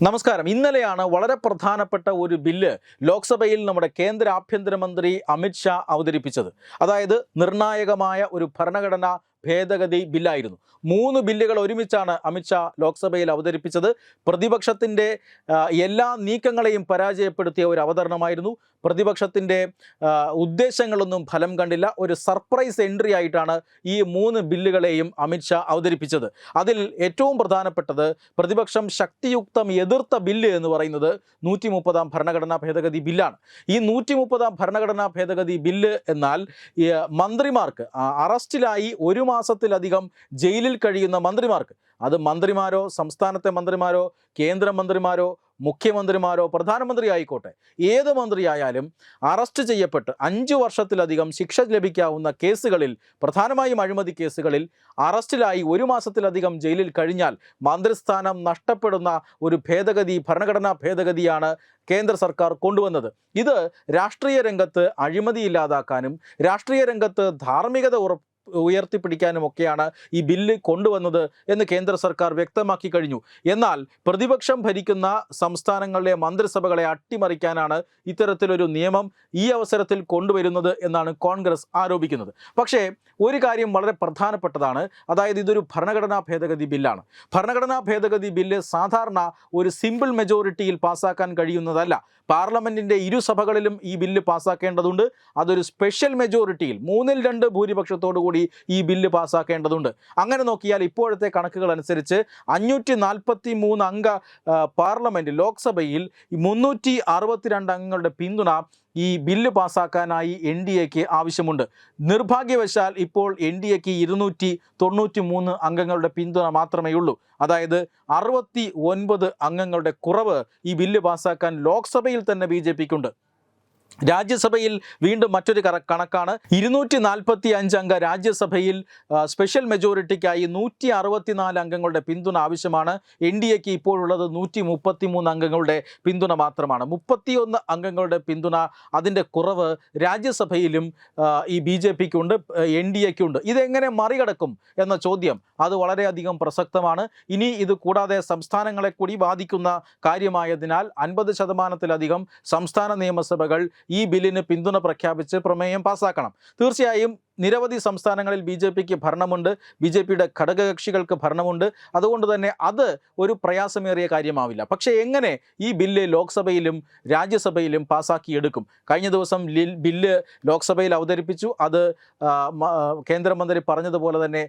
നമസ്കാരം. ഇന്നലെയാണ് വളരെ പ്രധാനപ്പെട്ട ഒരു ബില്ല് ലോക്സഭയിൽ നമ്മുടെ കേന്ദ്ര ആഭ്യന്തരമന്ത്രി അമിത് ഷാ അവതരിപ്പിച്ചത്. അതായത് നിർണായകമായ ഒരു ഭരണഘടനാ ഭേദഗതി ബില്ലായിരുന്നു. 3 ബില്ലുകൾ ഒരുമിച്ചാണ് അമിത് ഷാ ലോക്സഭയിൽ അവതരിപ്പിച്ചത്. പ്രതിപക്ഷത്തിൻ്റെ എല്ലാ നീക്കങ്ങളെയും പരാജയപ്പെടുത്തിയ ഒരു അവതരണമായിരുന്നു. പ്രതിപക്ഷത്തിൻ്റെ ഉദ്ദേശങ്ങളൊന്നും ഫലം കണ്ടില്ല. ഒരു സർപ്രൈസ് എൻട്രി ആയിട്ടാണ് ഈ 3 ബില്ലുകളെയും അമിത് ഷാ അവതരിപ്പിച്ചത്. അതിൽ ഏറ്റവും പ്രധാനപ്പെട്ടത് പ്രതിപക്ഷം ശക്തിയുക്തം എതിർത്ത ബില്ല് എന്ന് പറയുന്നത് 130 ഭരണഘടനാ ഭേദഗതി ബില്ലാണ്. ഈ 130 ഭരണഘടനാ ഭേദഗതി ബില്ല് എന്നാൽ മന്ത്രിമാർക്ക് അറസ്റ്റിലായി 1 മാസത്തിലധികം ജയിലിൽ കഴിയുന്ന മന്ത്രിമാർക്ക്, അത് മന്ത്രിമാരോ സംസ്ഥാനത്തെ മന്ത്രിമാരോ കേന്ദ്രമന്ത്രിമാരോ മുഖ്യമന്ത്രിമാരോ പ്രധാനമന്ത്രി ആയിക്കോട്ടെ, ഏത് മന്ത്രിയായാലും അറസ്റ്റ് ചെയ്യപ്പെട്ട് 5 വർഷത്തിലധികം ശിക്ഷ ലഭിക്കാവുന്ന കേസുകളിൽ, പ്രധാനമായും അഴിമതി കേസുകളിൽ അറസ്റ്റിലായി 1 മാസത്തിലധികം ജയിലിൽ കഴിഞ്ഞാൽ മന്ത്രിസ്ഥാനം നഷ്ടപ്പെടുന്ന ഒരു ഭേദഗതി, ഭരണഘടനാ ഭേദഗതിയാണ് കേന്ദ്ര സർക്കാർ കൊണ്ടുവന്നത്. ഇത് രാഷ്ട്രീയ രംഗത്ത് അഴിമതി ഇല്ലാതാക്കാനും രാഷ്ട്രീയ രംഗത്ത് ധാർമ്മികത ഉയർത്തിപ്പിടിക്കാനുമൊക്കെയാണ് ഈ ബില്ല് കൊണ്ടുവന്നത് എന്ന് കേന്ദ്ര സർക്കാർ വ്യക്തമാക്കി കഴിഞ്ഞു. എന്നാൽ പ്രതിപക്ഷം ഭരിക്കുന്ന സംസ്ഥാനങ്ങളിലെ മന്ത്രിസഭകളെ അട്ടിമറിക്കാനാണ് ഇത്തരത്തിലൊരു നിയമം ഈ അവസരത്തിൽ കൊണ്ടുവരുന്നത് എന്നാണ് കോൺഗ്രസ് ആരോപിക്കുന്നത്. പക്ഷേ ഒരു കാര്യം വളരെ പ്രധാനപ്പെട്ടതാണ്. അതായത് ഇതൊരു ഭരണഘടനാ ഭേദഗതി ബില്ലാണ്. ഭരണഘടനാ ഭേദഗതി ബില്ല് സാധാരണ ഒരു സിമ്പിൾ മെജോറിറ്റിയിൽ പാസ്സാക്കാൻ കഴിയുന്നതല്ല. പാർലമെൻറ്റിൻ്റെ ഇരുസഭകളിലും ഈ ബില്ല് പാസ്സാക്കേണ്ടതുണ്ട്. അതൊരു സ്പെഷ്യൽ മെജോറിറ്റിയിൽ 3/2 ഭൂരിപക്ഷത്തോടു കൂടി ഈ ബില്ല് പാസ്സാക്കേണ്ടതുണ്ട്. അങ്ങനെ നോക്കിയാൽ ഇപ്പോഴത്തെ കണക്കുകൾ അനുസരിച്ച് 543 അംഗ പാർലമെൻറ്റ് ലോക്സഭയിൽ 362 അംഗങ്ങളുടെ പിന്തുണ ഈ ബില്ല് പാസ്സാക്കാനായി NDAക്ക് ആവശ്യമുണ്ട്. നിർഭാഗ്യവശാൽ ഇപ്പോൾ NDAക്ക് 293 അംഗങ്ങളുടെ പിന്തുണ മാത്രമേ ഉള്ളൂ. അതായത് 69 അംഗങ്ങളുടെ കുറവ് ഈ ബില്ല് പാസ്സാക്കാൻ ലോക്സഭയിൽ തന്നെ BJPക്കുണ്ട്. രാജ്യസഭയിൽ വീണ്ടും മറ്റൊരു കണക്കാണ്. 245 അംഗ രാജ്യസഭയിൽ സ്പെഷ്യൽ മെജോറിറ്റിക്കായി 164 അംഗങ്ങളുടെ പിന്തുണ ആവശ്യമാണ്. NDAക്ക് ഇപ്പോഴുള്ളത് 133 അംഗങ്ങളുടെ പിന്തുണ മാത്രമാണ്. 31 അംഗങ്ങളുടെ പിന്തുണ, അതിൻ്റെ കുറവ് രാജ്യസഭയിലും ഈ BJPക്കുണ്ട്, NDAക്കുണ്ട്. ഇതെങ്ങനെ മറികടക്കും എന്ന ചോദ്യം അത് വളരെയധികം പ്രസക്തമാണ്. ഇനി ഇത് കൂടാതെ സംസ്ഥാനങ്ങളെ കൂടി ബാധിക്കുന്ന കാര്യമായതിനാൽ 50%-ലധികം സംസ്ഥാന നിയമസഭകൾ ഈ ബില്ലിന് പിന്തുണ പ്രഖ്യാപിച്ച് പ്രമേയം പാസ്സാക്കണം. തീർച്ചയായും നിരവധി സംസ്ഥാനങ്ങളിൽ BJPക്ക് ഭരണമുണ്ട്, BJPയുടെ ഘടകകക്ഷികൾക്ക് ഭരണമുണ്ട്. അതുകൊണ്ട് തന്നെ അത് ഒരു പ്രയാസമേറിയ കാര്യമാവില്ല. പക്ഷേ എങ്ങനെ ഈ ബില്ല് ലോക്സഭയിലും രാജ്യസഭയിലും പാസ്സാക്കിയെടുക്കും? കഴിഞ്ഞ ദിവസം ബില്ല് ലോക്സഭയിൽ അവതരിപ്പിച്ചു. അത് കേന്ദ്രമന്ത്രി പറഞ്ഞതുപോലെ തന്നെ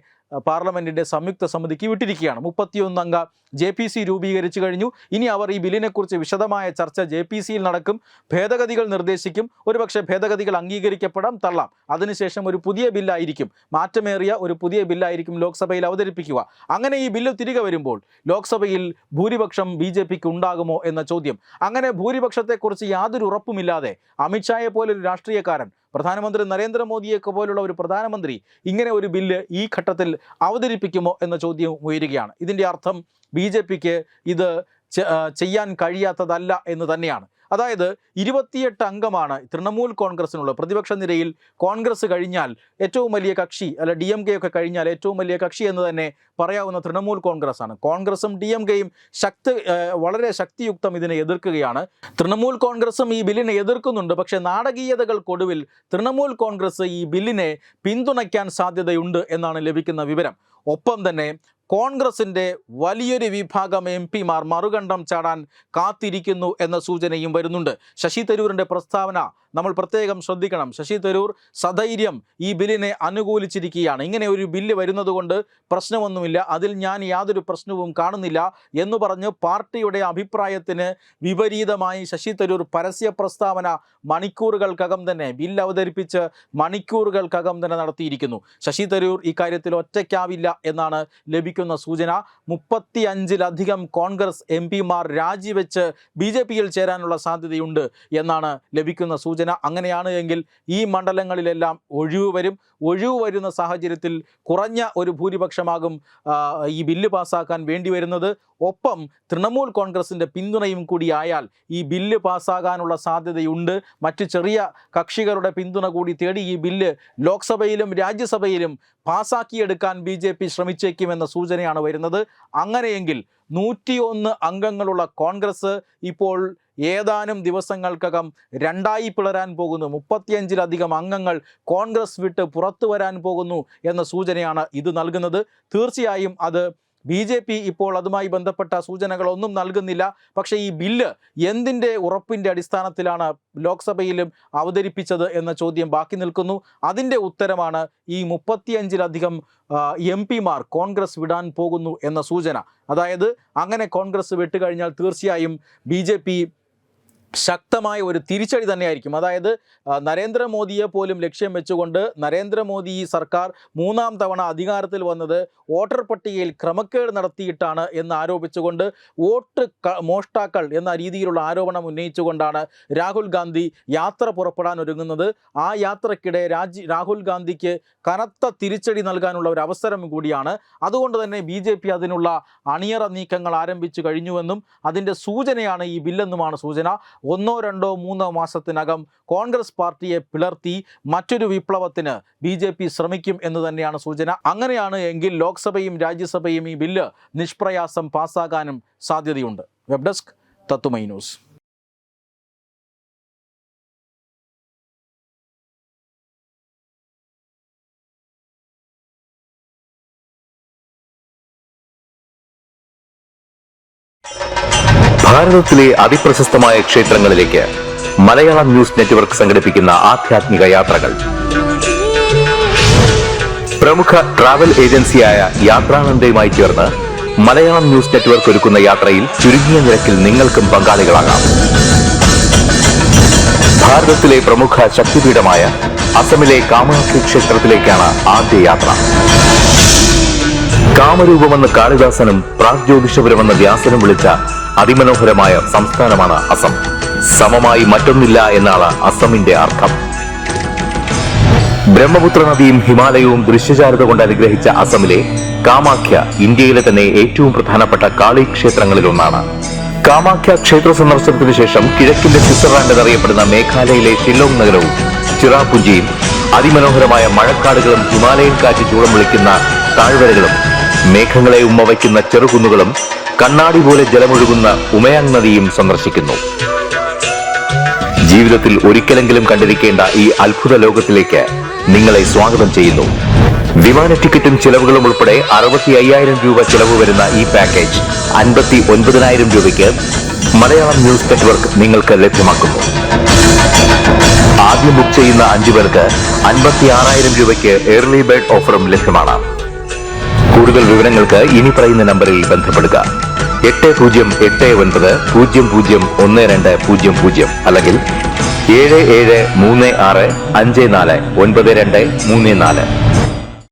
പാർലമെൻറ്റിൻ്റെ സംയുക്ത സമിതിക്ക് വിട്ടിരിക്കുകയാണ്. 31 അംഗ JPC രൂപീകരിച്ചു കഴിഞ്ഞു. ഇനി അവർ ഈ ബില്ലിനെക്കുറിച്ച് വിശദമായ ചർച്ച JPCയിൽ നടക്കും. ഭേദഗതികൾ നിർദ്ദേശിക്കും. ഒരുപക്ഷെ ഭേദഗതികൾ അംഗീകരിക്കപ്പെടാം, തള്ളാം. അതിനുശേഷം ഒരു പുതിയ ബില്ലായിരിക്കും, മാറ്റമേറിയ ഒരു പുതിയ ബില്ലായിരിക്കും ലോക്സഭയിൽ അവതരിപ്പിക്കുക. അങ്ങനെ ഈ ബില്ല് തിരികെ വരുമ്പോൾ ലോക്സഭയിൽ ഭൂരിപക്ഷം BJPക്ക് ഉണ്ടാകുമോ എന്ന ചോദ്യം. അങ്ങനെ ഭൂരിപക്ഷത്തെക്കുറിച്ച് യാതൊരു ഉറപ്പുമില്ലാതെ അമിത്ഷായെ പോലൊരു രാഷ്ട്രീയക്കാരൻ, പ്രധാനമന്ത്രി നരേന്ദ്രമോദിയൊക്കെ പോലുള്ള ഒരു പ്രധാനമന്ത്രി ഇങ്ങനെ ഒരു ബില്ല് ഈ ഘട്ടത്തിൽ അവതരിപ്പിക്കുമോ എന്ന ചോദ്യം ഉയരുകയാണ്. ഇതിൻ്റെ അർത്ഥം BJPക്ക് ഇത് ചെയ്യാൻ കഴിയാത്തതല്ല എന്ന് തന്നെയാണ്. അതായത് 28 അംഗമാണ് തൃണമൂൽ കോൺഗ്രസിനുള്ളത്. പ്രതിപക്ഷ നിരയിൽ കോൺഗ്രസ് കഴിഞ്ഞാൽ ഏറ്റവും വലിയ കക്ഷി, അല്ല DMK ഒക്കെ കഴിഞ്ഞാൽ ഏറ്റവും വലിയ കക്ഷി എന്ന് തന്നെ പറയാവുന്ന തൃണമൂൽ കോൺഗ്രസ് ആണ്. കോൺഗ്രസും DMKയും വളരെ ശക്തിയുക്തം ഇതിനെ എതിർക്കുകയാണ്. തൃണമൂൽ കോൺഗ്രസും ഈ ബില്ലിനെ എതിർക്കുന്നുണ്ട്. പക്ഷേ നാടകീയതകൾക്കൊടുവിൽ തൃണമൂൽ കോൺഗ്രസ് ഈ ബില്ലിനെ പിന്തുണയ്ക്കാൻ സാധ്യതയുണ്ട് എന്നാണ് ലഭിക്കുന്ന വിവരം. ഒപ്പം തന്നെ കോൺഗ്രസിൻ്റെ വലിയൊരു വിഭാഗം MP-മാർ മറുകണ്ഠം ചാടാൻ കാത്തിരിക്കുന്നു എന്ന സൂചനയും വരുന്നുണ്ട്. ശശി തരൂരിൻ്റെ പ്രസ്താവന നമ്മൾ പ്രത്യേകം ശ്രദ്ധിക്കണം. ശശി തരൂർ സധൈര്യം ഈ ബില്ലിനെ അനുകൂലിച്ചിരിക്കുകയാണ്. ഇങ്ങനെ ഒരു ബില്ല് വരുന്നത് കൊണ്ട് പ്രശ്നമൊന്നുമില്ല, അതിൽ ഞാൻ യാതൊരു പ്രശ്നവും കാണുന്നില്ല എന്ന് പറഞ്ഞ് പാർട്ടിയുടെ അഭിപ്രായത്തിന് വിപരീതമായി ശശി തരൂർ പരസ്യ പ്രസ്താവന മണിക്കൂറുകൾക്കകം തന്നെ, ബില്ല് അവതരിപ്പിച്ച് മണിക്കൂറുകൾക്കകം തന്നെ നടത്തിയിരിക്കുന്നു. ശശി തരൂർ ഇക്കാര്യത്തിൽ ഒറ്റയ്ക്കാവില്ല എന്നാണ് ലഭിക്കുന്ന സൂചന. 35-ലധികം കോൺഗ്രസ് MP-മാർ രാജിവെച്ച് BJPയിൽ ചേരാനുള്ള സാധ്യതയുണ്ട് എന്നാണ് ലഭിക്കുന്ന സൂചന. സൂചന. അങ്ങനെയാണ് എങ്കിൽ ഈ മണ്ഡലങ്ങളിലെല്ലാം ഒഴിവ് വരുന്ന സാഹചര്യത്തിൽ കുറഞ്ഞ ഒരു ഭൂരിപക്ഷമാകും ഈ ബില്ല് പാസ്സാക്കാൻ വേണ്ടി വരുന്നത്. ഒപ്പം തൃണമൂൽ കോൺഗ്രസിൻ്റെ പിന്തുണയും കൂടിയായാൽ ഈ ബില്ല് പാസ്സാകാനുള്ള സാധ്യതയുണ്ട്. മറ്റ് ചെറിയ കക്ഷികളുടെ പിന്തുണ കൂടി തേടി ഈ ബില്ല് ലോക്സഭയിലും രാജ്യസഭയിലും പാസ്സാക്കിയെടുക്കാൻ BJP ശ്രമിച്ചേക്കുമെന്ന സൂചനയാണ് വരുന്നത്. അങ്ങനെയെങ്കിൽ 101 അംഗങ്ങളുള്ള കോൺഗ്രസ് ഇപ്പോൾ ഏതാനും ദിവസങ്ങൾക്കകം രണ്ടായി പിളരാൻ പോകുന്നു. 35-ലധികം അംഗങ്ങൾ കോൺഗ്രസ് വിട്ട് പുറത്തു വരാൻ പോകുന്നു എന്ന സൂചനയാണ് ഇത് നൽകുന്നത്. തീർച്ചയായും അത് BJP ഇപ്പോൾ അതുമായി ബന്ധപ്പെട്ട സൂചനകളൊന്നും നൽകുന്നില്ല. പക്ഷേ ഈ ബില്ല് എന്തിൻ്റെ ഉറപ്പിൻ്റെ അടിസ്ഥാനത്തിലാണ് ലോക്സഭയിലും അവതരിപ്പിച്ചത് എന്ന ചോദ്യം ബാക്കി നിൽക്കുന്നു. അതിൻ്റെ ഉത്തരമാണ് ഈ 35-ലധികം MP-മാർ കോൺഗ്രസ് വിടാൻ പോകുന്നു എന്ന സൂചന. അതായത് അങ്ങനെ കോൺഗ്രസ് വിട്ടുകഴിഞ്ഞാൽ തീർച്ചയായും BJP ശക്തമായ ഒരു തിരിച്ചടി തന്നെയായിരിക്കും. അതായത് നരേന്ദ്രമോദിയെ പോലും ലക്ഷ്യം വെച്ചുകൊണ്ട് നരേന്ദ്രമോദി സർക്കാർ 3ാം തവണ അധികാരത്തിൽ വന്നത് വോട്ടർ പട്ടികയിൽ ക്രമക്കേട് നടത്തിയിട്ടാണ് എന്ന് ആരോപിച്ചുകൊണ്ട് വോട്ട് മോഷ്ടാക്കൾ എന്ന രീതിയിലുള്ള ആരോപണം ഉന്നയിച്ചുകൊണ്ടാണ് രാഹുൽ ഗാന്ധി യാത്ര പുറപ്പെടാൻ ഒരുങ്ങുന്നത്. ആ യാത്രക്കിടെ രാഹുൽ ഗാന്ധിക്ക് കനത്ത തിരിച്ചടി നൽകാനുള്ള ഒരു അവസരം കൂടിയാണ്. അതുകൊണ്ട് തന്നെ BJP അതിനുള്ള അണിയറ നീക്കങ്ങൾ ആരംഭിച്ചു കഴിഞ്ഞുവെന്നും അതിൻ്റെ സൂചനയാണ് ഈ ബില്ലെന്നുമാണ് സൂചന. 1, 2, 3 മാസത്തിനകം കോൺഗ്രസ് പാർട്ടിയെ പിളർത്തി മറ്റൊരു വിപ്ലവത്തിന് BJP ശ്രമിക്കും എന്ന് തന്നെയാണ് സൂചന. അങ്ങനെയാണ് എങ്കിൽ ലോക്സഭയും രാജ്യസഭയും ഈ ബില്ല് നിഷ്പ്രയാസം പാസ്സാകാനും സാധ്യതയുണ്ട്. വെബ് ഡെസ്ക് തത്തുമൈ ന്യൂസ്. ഭാരതത്തിലെ അതിപ്രശസ്തമായ ക്ഷേത്രങ്ങളിലേക്ക് മലയാളം ന്യൂസ് നെറ്റ്വർക്ക് സംഘടിപ്പിക്കുന്ന ആധ്യാത്മിക യാത്രകൾ. പ്രമുഖ ട്രാവൽ ഏജൻസിയായ യാത്രാനന്ദയുമായി ചേർന്ന് മലയാളം ന്യൂസ് നെറ്റ്വർക്ക് ഒരുക്കുന്ന യാത്രയിൽ ചുരുങ്ങിയ നിരക്കിൽ നിങ്ങൾക്കും പങ്കാളികളാകാം. ഭാരതത്തിലെ പ്രമുഖ ശക്തിപീഠമായ അസമിലെ കാമാഖ്യ ക്ഷേത്രത്തിലേക്കാണ് ആദ്യ യാത്ര. കാമരൂപമെന്ന് കാളിദാസനും പ്രാഗ്ജ്യോതിഷപുരമെന്ന് വ്യാസനും വിളിച്ച അതിമനോഹരമായ സംസ്ഥാനമാണ് അസം. സമമായി മറ്റൊന്നില്ല എന്നാണ് അസമിന്റെ അർത്ഥം. ബ്രഹ്മപുത്ര നദിയും ഹിമാലയവും ദൃശ്യചാരുത കൊണ്ട് അനുഗ്രഹിച്ച അസമിലെ കാമാഖ്യ ഇന്ത്യയിലെ തന്നെ ഏറ്റവും പ്രധാനപ്പെട്ട കാളി ക്ഷേത്രങ്ങളിൽ ഒന്നാണ്. കാമാഖ്യ ക്ഷേത്ര സന്ദർശനത്തിന് ശേഷം കിഴക്കിന്റെ സ്വിറ്റ്സർലാൻഡ് എന്നറിയപ്പെടുന്ന മേഘാലയയിലെ ഷില്ലോങ് നഗരവും ചിറാപുഞ്ചിയും അതിമനോഹരമായ മഴക്കാടുകളും ഹിമാലയൻ കാറ്റ് ചൂളം വിളിക്കുന്ന താഴ്വരകളും മേഘങ്ങളെ ഉമ്മവയ്ക്കുന്ന ചെറുകുന്നുകളും കണ്ണാടി പോലെ ജലമൊഴുകുന്ന ഉമയാങ് നദിയും സന്ദർശിക്കുന്നു. ജീവിതത്തിൽ ഒരിക്കലെങ്കിലും കണ്ടിരിക്കേണ്ട ഈ അത്ഭുത ലോകത്തിലേക്ക് നിങ്ങളെ സ്വാഗതം ചെയ്യുന്നു. വിമാന ടിക്കറ്റും ചിലവുകളും ഉൾപ്പെടെ 65,000 രൂപ ചിലവ് വരുന്ന ഈ പാക്കേജ് 59,000 രൂപയ്ക്ക് മലയാളം ന്യൂസ് നെറ്റ്വർക്ക് നിങ്ങൾക്ക് ലഭ്യമാക്കുന്നു. ആദ്യം ബുക്ക് ചെയ്യുന്ന 5 പേർക്ക് 56,000 രൂപയ്ക്ക് ഏർലി ബേർഡ് ഓഫറും ലഭ്യമാണ്. കൂടുതൽ വിവരങ്ങൾക്ക് ഇനി പറയുന്ന നമ്പറിൽ ബന്ധപ്പെടുക. 8089001200 അല്ലെങ്കിൽ 7736549234.